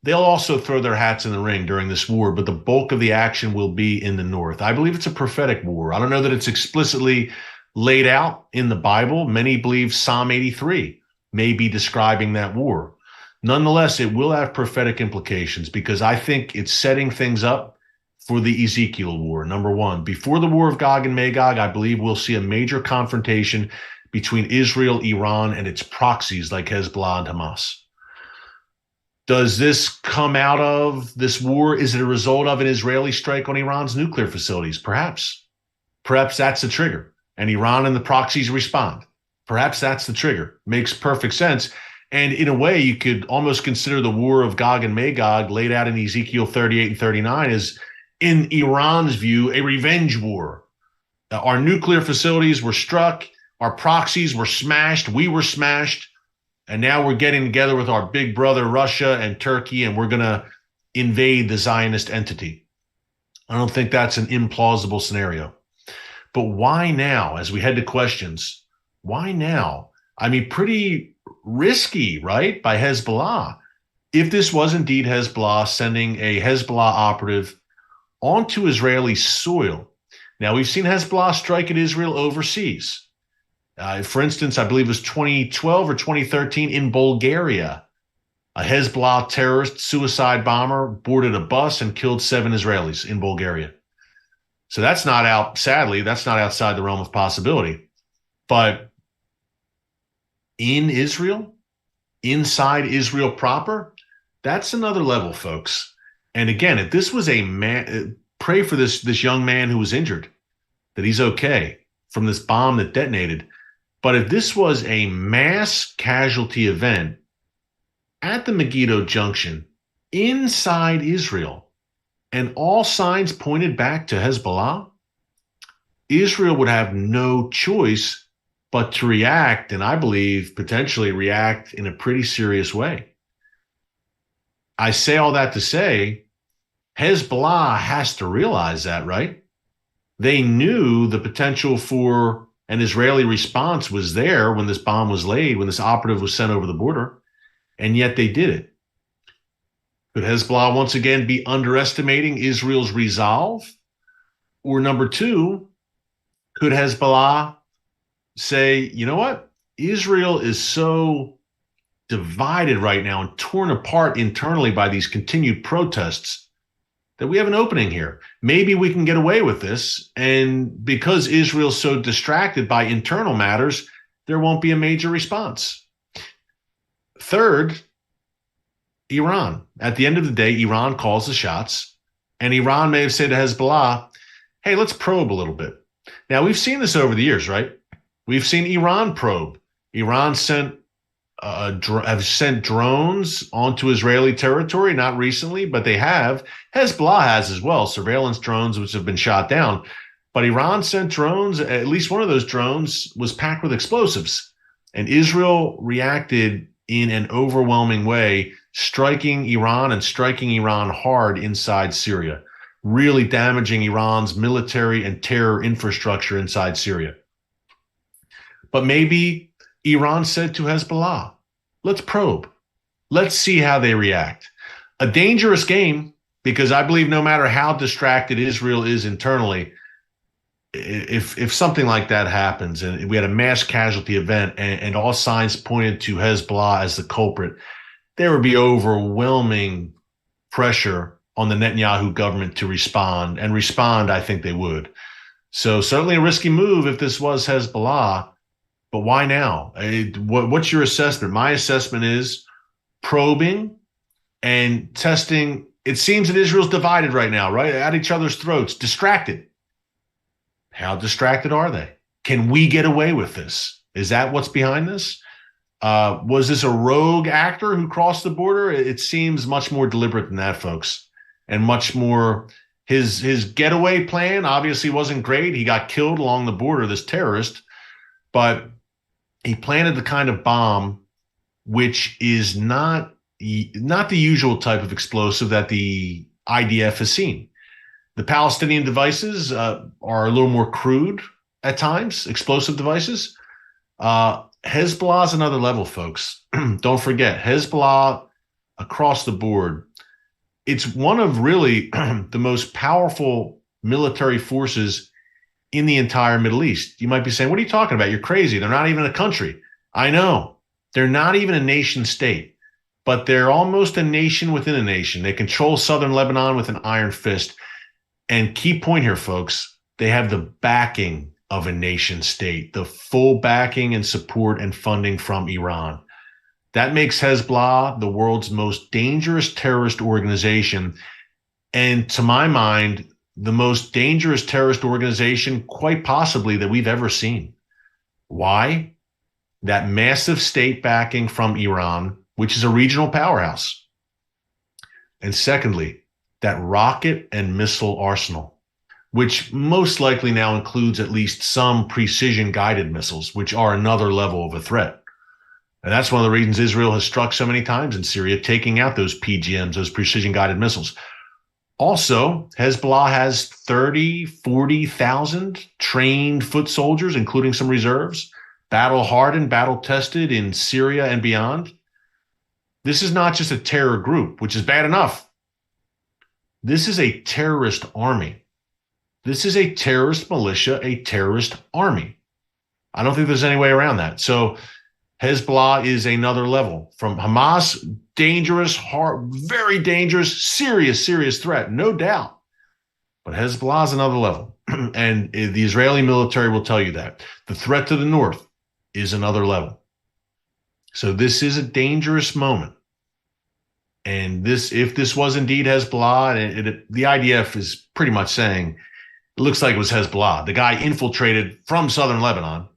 They'll also throw their hats in the ring during this war, but the bulk of the action will be in the north. I believe it's a prophetic war. I don't know that it's explicitly laid out in the Bible. Many believe Psalm 83 may be describing that war. Nonetheless, it will have prophetic implications because I think it's setting things up for the Ezekiel war. Number one, before the war of Gog and Magog, I believe we'll see a major confrontation between Israel, Iran, and its proxies like Hezbollah and Hamas. Does this come out of this war? Is it a result of an Israeli strike on Iran's nuclear facilities? Perhaps. Perhaps that's the trigger. and Iran and the proxies respond. Perhaps that's the trigger. Makes perfect sense. And in a way, you could almost consider the war of Gog and Magog laid out in Ezekiel 38 and 39 as, in Iran's view, a revenge war. Our nuclear facilities were struck, our proxies were smashed, we were smashed, and now we're getting together with our big brother Russia and Turkey, and we're going to invade the Zionist entity. I don't think that's an implausible scenario. But why now? As we head to questions, why now? I mean, pretty risky, right, by Hezbollah. If this was indeed Hezbollah sending a Hezbollah operative onto Israeli soil. Now, we've seen Hezbollah strike at Israel overseas. For instance, I believe it was 2012 or 2013 in Bulgaria. A Hezbollah terrorist suicide bomber boarded a bus and killed 7 Israelis in Bulgaria. So that's not out, sadly, that's not outside the realm of possibility. But in Israel, inside Israel proper, that's another level, folks. And again, if this was a man, pray for this young man who was injured, that he's okay from this bomb that detonated. But if this was a mass casualty event at the Megiddo Junction inside Israel, and all signs pointed back to Hezbollah, Israel would have no choice but to react, and I believe potentially react in a pretty serious way. I say all that to say, Hezbollah has to realize that, right? They knew the potential for an Israeli response was there when this bomb was laid, when this operative was sent over the border, and yet they did it. Could Hezbollah once again be underestimating Israel's resolve? Or number two, could Hezbollah say, you know what? Israel is so divided right now and torn apart internally by these continued protests that we have an opening here. Maybe we can get away with this. And because Israel's so distracted by internal matters, there won't be a major response. Third, Iran. At the end of the day, Iran calls the shots, and Iran may have said to Hezbollah, hey, let's probe a little bit. Now, we've seen this over the years, right? We've seen Iran probe. Iran have sent drones onto Israeli territory, not recently, but they have. Hezbollah has as well, surveillance drones which have been shot down. But Iran sent drones, at least one of those drones was packed with explosives. And Israel reacted in an overwhelming way, striking Iran and striking Iran hard inside Syria, really damaging Iran's military and terror infrastructure inside Syria. But maybe Iran said to Hezbollah, let's probe. Let's see how they react. A dangerous game, because I believe no matter how distracted Israel is internally, if something like that happens and we had a mass casualty event and all signs pointed to Hezbollah as the culprit, there would be overwhelming pressure on the Netanyahu government to respond. And respond, I think they would. So certainly a risky move if this was Hezbollah. But why now? What's your assessment? My assessment is probing and testing. It seems that Israel's divided right now, right? At each other's throats, distracted. How distracted are they? Can we get away with this? Is that what's behind this? Was this a rogue actor who crossed the border? It seems much more deliberate than that, folks. And much more, his getaway plan obviously wasn't great. He got killed along the border, this terrorist. But he planted the kind of bomb which is not the usual type of explosive that the IDF has seen. The Palestinian devices are a little more crude at times, explosive devices. Hezbollah is another level, folks. Don't forget, Hezbollah across the board, it's one of really the most powerful military forces in the entire Middle East. You might be saying, what are you talking about? You're crazy. They're not even a country. I know. They're not even a nation state, but they're almost a nation within a nation. They control southern Lebanon with an iron fist. And key point here, folks, they have the backing of a nation state, the full backing and support and funding from Iran. That makes Hezbollah the world's most dangerous terrorist organization. And to my mind, the most dangerous terrorist organization, quite possibly, that we've ever seen. Why? That massive state backing from Iran, which is a regional powerhouse. And secondly, that rocket and missile arsenal, which most likely now includes at least some precision-guided missiles, which are another level of a threat. And that's one of the reasons Israel has struck so many times in Syria, taking out those PGMs, those precision-guided missiles. Also, Hezbollah has 30, 40,000 trained foot soldiers, including some reserves, battle-hardened, battle-tested in Syria and beyond. This is not just a terror group, which is bad enough. This is a terrorist army. This is a terrorist militia, a terrorist army. I don't think there's any way around that. So Hezbollah is another level from Hamas. Dangerous, hard, very dangerous, serious threat, no doubt. But Hezbollah is another level. And the Israeli military will tell you that. The threat to the north is another level. So this is a dangerous moment. And if this was indeed Hezbollah, the IDF is pretty much saying, it looks like it was Hezbollah. The guy infiltrated from southern Lebanon.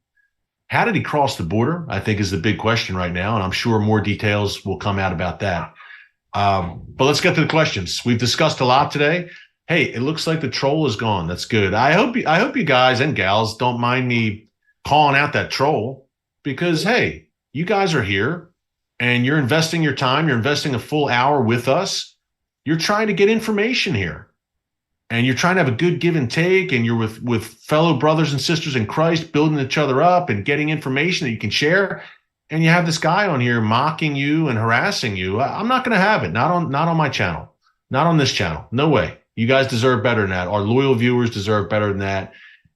How did he cross the border? I think is the big question right now. And I'm sure more details will come out about that. But let's get to the questions. We've discussed a lot today. Hey, it looks like the troll is gone. That's good. I hope you guys and gals don't mind me calling out that troll, because, hey, you guys are here and you're investing your time. You're investing a full hour with us. You're trying to get information here. And you're trying to have a good give and take, and you're with fellow brothers and sisters in Christ, building each other up and getting information that you can share. And you have this guy on here mocking you and harassing you. I'm not going to have it. Not on my channel. Not on this channel. No way. You guys deserve better than that. Our loyal viewers deserve better than that.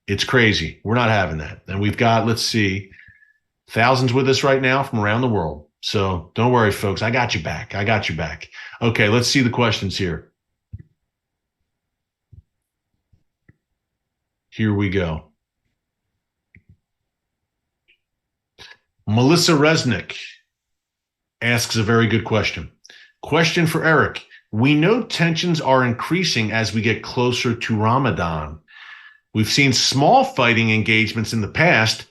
It's crazy. We're not having that. And we've got, let's see, thousands with us right now from around the world. So don't worry, folks. I got you back. I got you back. Okay, let's see the questions here. Here we go. Melissa Resnick asks a very good question. Question for Eric. We know tensions are increasing as we get closer to Ramadan. We've seen small fighting engagements in the past.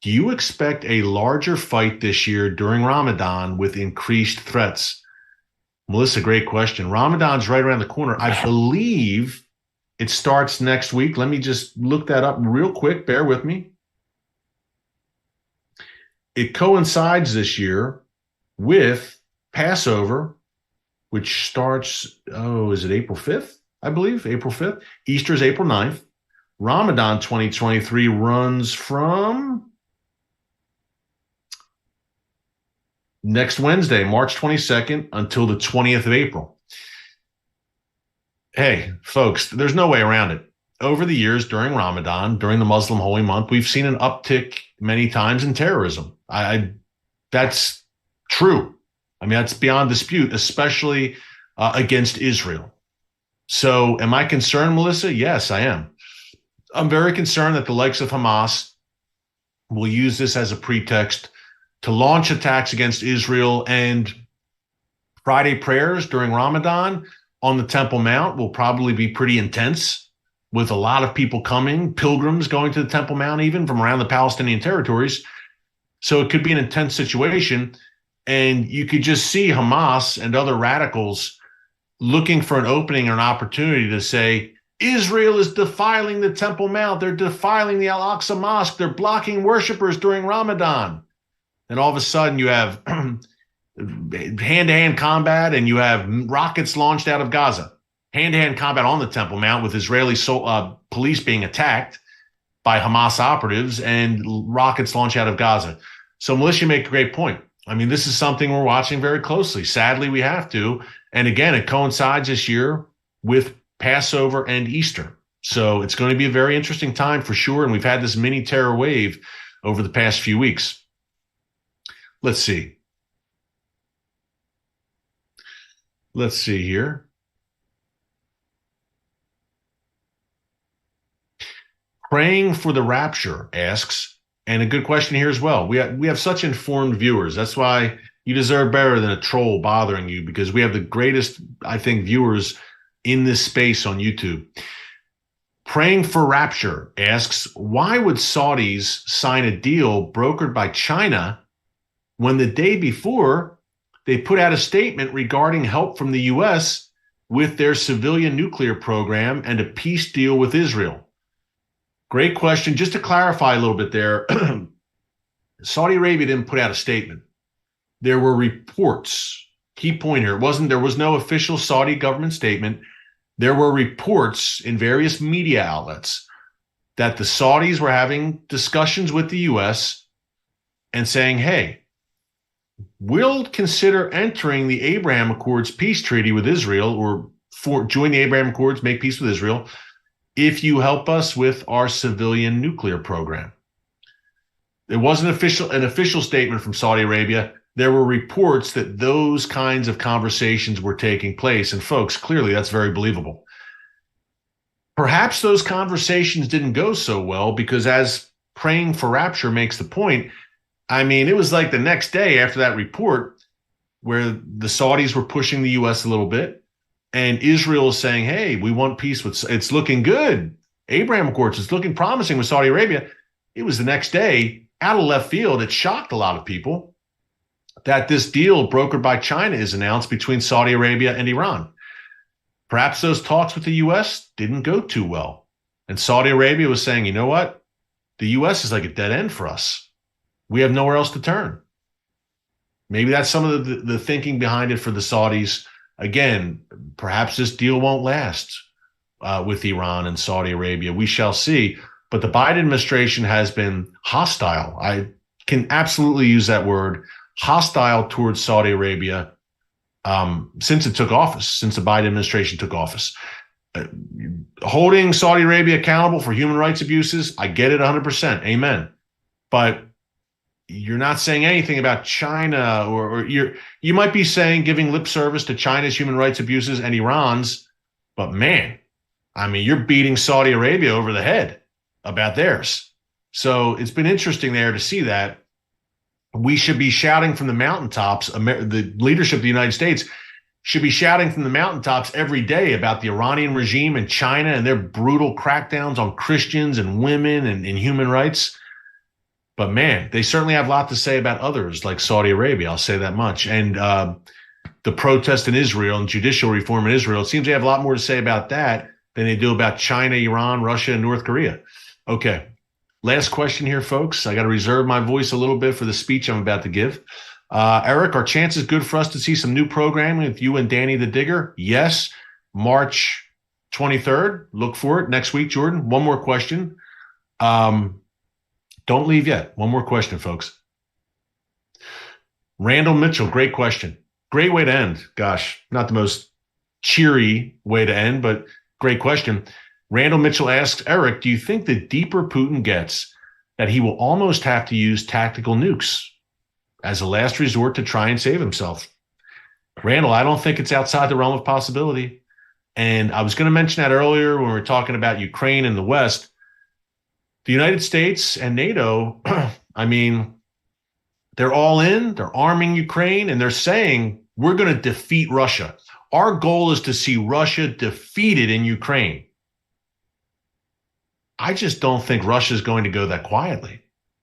Do you expect a larger fight this year during Ramadan with increased threats? Melissa, great question. Ramadan's right around the corner. I believe it starts next week. Let me just look that up real quick. Bear with me. It coincides this year with Passover, which starts, is it April 5th? I believe, April 5th. Easter is April 9th. Ramadan 2023 runs from next Wednesday, March 22nd, until the 20th of April. Hey, folks, there's no way around it. Over the years, during Ramadan, during the Muslim holy month, we've seen an uptick many times in terrorism. That's true. I mean, that's beyond dispute, especially against Israel. So am I concerned, Melissa? Yes, I am. I'm very concerned that the likes of Hamas will use this as a pretext to launch attacks against Israel, and Friday prayers during Ramadan on the Temple Mount will probably be pretty intense, with a lot of people coming, pilgrims going to the Temple Mount, even from around the Palestinian territories. So it could be an intense situation. And you could just see Hamas and other radicals looking for an opening or an opportunity to say, Israel is defiling the Temple Mount. They're defiling the Al-Aqsa Mosque. They're blocking worshipers during Ramadan. And all of a sudden you have hand-to-hand combat, and you have rockets launched out of Gaza. Hand-to-hand combat on the Temple Mount with Israeli police being attacked by Hamas operatives, and rockets launched out of Gaza. So, Melissa, you make a great point. I mean, this is something we're watching very closely. Sadly, we have to. And again, it coincides this year with Passover and Easter. So it's going to be a very interesting time for sure. And we've had this mini terror wave over the past few weeks. Let's see. Let's see here. Praying for the rapture asks, and a good question here as well. We have such informed viewers. That's why you deserve better than a troll bothering you, because we have the greatest, I think, viewers in this space on YouTube. Praying for Rapture asks, why would Saudis sign a deal brokered by China when the day before they put out a statement regarding help from the U.S. with their civilian nuclear program and a peace deal with Israel? Great question. Just to clarify a little bit there, Saudi Arabia didn't put out a statement. There were reports. Key point here, there was no official Saudi government statement. There were reports in various media outlets that the Saudis were having discussions with the U.S. and saying, hey, we'll consider entering the Abraham Accords peace treaty with Israel, or join the Abraham Accords, make peace with Israel, if you help us with our civilian nuclear program. It wasn't an official statement from Saudi Arabia. There were reports that those kinds of conversations were taking place. And folks, clearly that's very believable. Perhaps those conversations didn't go so well because, as Praying for Rapture makes the point, I mean, it was like the next day after that report where the Saudis were pushing the U.S. a little bit, and Israel is saying, hey, we want peace it's looking good. Abraham Accords, it's looking promising with Saudi Arabia. It was the next day, out of left field. It shocked a lot of people that this deal brokered by China is announced between Saudi Arabia and Iran. Perhaps those talks with the U.S. didn't go too well. And Saudi Arabia was saying, you know what? The U.S. is like a dead end for us. We have nowhere else to turn. Maybe that's some of the thinking behind it for the Saudis. Again, perhaps this deal won't last with Iran and Saudi Arabia. We shall see. But the Biden administration has been hostile. I can absolutely use that word, hostile towards Saudi Arabia since it took office, since the Biden administration took office. Holding Saudi Arabia accountable for human rights abuses, I get it 100%. Amen. But you're not saying anything about China, or you might be saying giving lip service to China's human rights abuses and Iran's, but man, I mean, you're beating Saudi Arabia over the head about theirs. So it's been interesting there to see that. We should be shouting from the mountaintops. The leadership of the United States should be shouting from the mountaintops every day about the Iranian regime and China and their brutal crackdowns on Christians and women and human rights. But man, they certainly have a lot to say about others like Saudi Arabia. I'll say that much. And the protest in Israel and judicial reform in Israel, it seems they have a lot more to say about that than they do about China, Iran, Russia, and North Korea. Okay. Last question here, folks. I got to reserve my voice a little bit for the speech I'm about to give. Eric, are chances good for us to see some new programming with you and Danny the Digger? Yes. March 23rd. Look for it next week, Jordan. One more question. Don't leave yet. One more question, folks. Randall Mitchell, great question. Great way to end. Gosh, not the most cheery way to end, but great question. Randall Mitchell asks, Eric, do you think the deeper Putin gets that he will almost have to use tactical nukes as a last resort to try and save himself? Randall, I don't think it's outside the realm of possibility. And I was going to mention that earlier when we were talking about Ukraine and the West. The United States and NATO, I mean, they're all in, they're arming Ukraine, and they're saying, we're going to defeat Russia. Our goal is to see Russia defeated in Ukraine. I just don't think Russia is going to go that quietly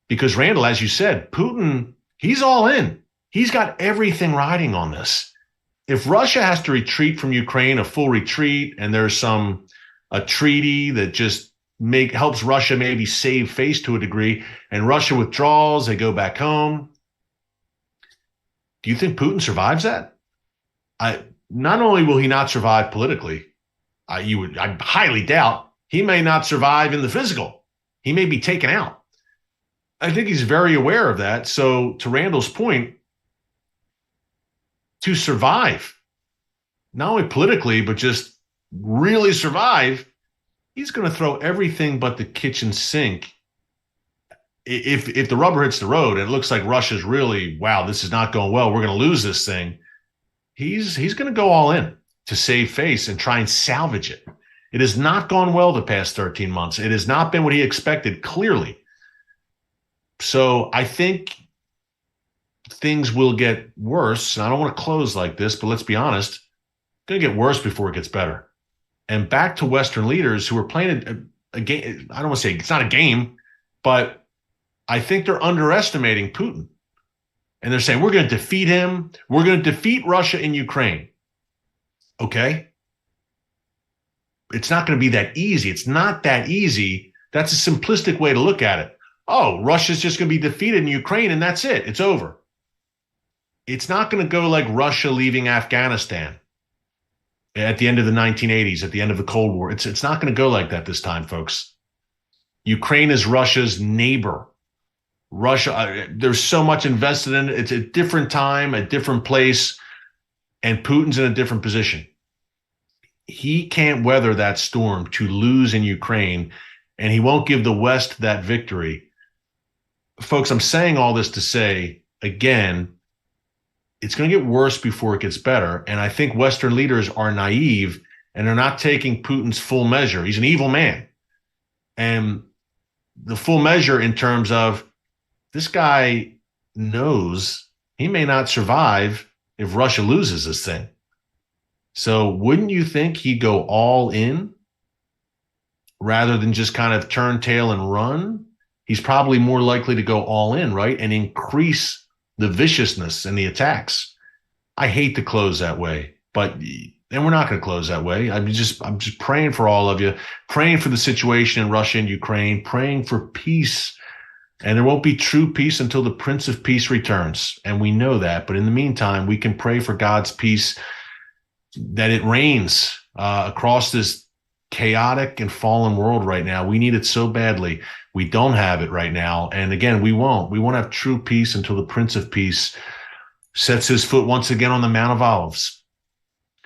because, Randall, as you said, Putin, he's all in. He's got everything riding on this. If Russia has to retreat from Ukraine, a full retreat, and there's a treaty that just helps Russia maybe save face to a degree, and Russia withdraws, they go back home. Do you think Putin survives that? Not only will he not survive politically, I highly doubt he may not survive in the physical. He may be taken out. I think he's very aware of that. So to Randall's point, to survive, not only politically, but just really survive, he's going to throw everything but the kitchen sink. If the rubber hits the road and it looks like Russia's really, wow, this is not going well, we're going to lose this thing, he's going to go all in to save face and try and salvage it. It has not gone well the past 13 months. It has not been what he expected, clearly. So I think things will get worse. And I don't want to close like this, but let's be honest, it's going to get worse before it gets better. And back to Western leaders who are playing a game. I don't want to say it's not a game, but I think they're underestimating Putin. And they're saying, we're going to defeat him. We're going to defeat Russia in Ukraine. Okay. It's not going to be that easy. It's not that easy. That's a simplistic way to look at it. Oh, Russia's just going to be defeated in Ukraine and that's it. It's over. It's not going to go like Russia leaving Afghanistan at the end of the 1980s, at the end of the Cold War. It's not going to go like that this time, folks. Ukraine is Russia's neighbor. Russia, there's so much invested in it. It's a different time, a different place, and Putin's in a different position. He can't weather that storm to lose in Ukraine, and he won't give the West that victory. Folks, I'm saying all this to say, again, it's going to get worse before it gets better, and I think Western leaders are naive, and they're not taking Putin's full measure. He's an evil man. And the full measure in terms of this guy knows he may not survive if Russia loses this thing. So wouldn't you think he'd go all in rather than just kind of turn tail and run? He's probably more likely to go all in, right? And increase the viciousness and the attacks. I hate to close that way, and we're not going to close that way. I'm just praying for all of you, praying for the situation in Russia and Ukraine, praying for peace. And there won't be true peace until the Prince of Peace returns. And we know that. But in the meantime, we can pray for God's peace, that it reigns across this chaotic and fallen world right now. We need it so badly. We don't have it right now. And again, we won't. We won't have true peace until the Prince of Peace sets his foot once again on the Mount of Olives.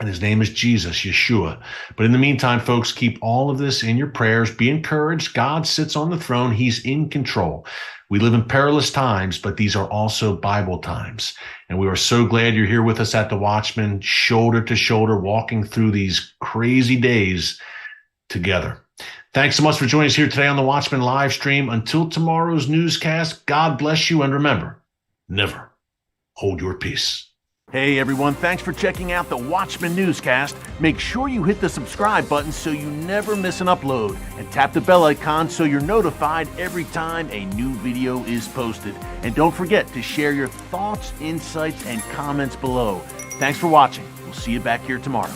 And his name is Jesus, Yeshua. But in the meantime, folks, keep all of this in your prayers. Be encouraged. God sits on the throne. He's in control. We live in perilous times, but these are also Bible times. And we are so glad you're here with us at the Watchman, shoulder to shoulder, walking through these crazy days together. Thanks so much for joining us here today on the Watchman live stream. Until tomorrow's newscast, God bless you. And remember, never hold your peace. Hey everyone, thanks for checking out the Watchman Newscast. Make sure you hit the subscribe button so you never miss an upload, and tap the bell icon so you're notified every time a new video is posted. And don't forget to share your thoughts, insights, and comments below. Thanks for watching. We'll see you back here tomorrow.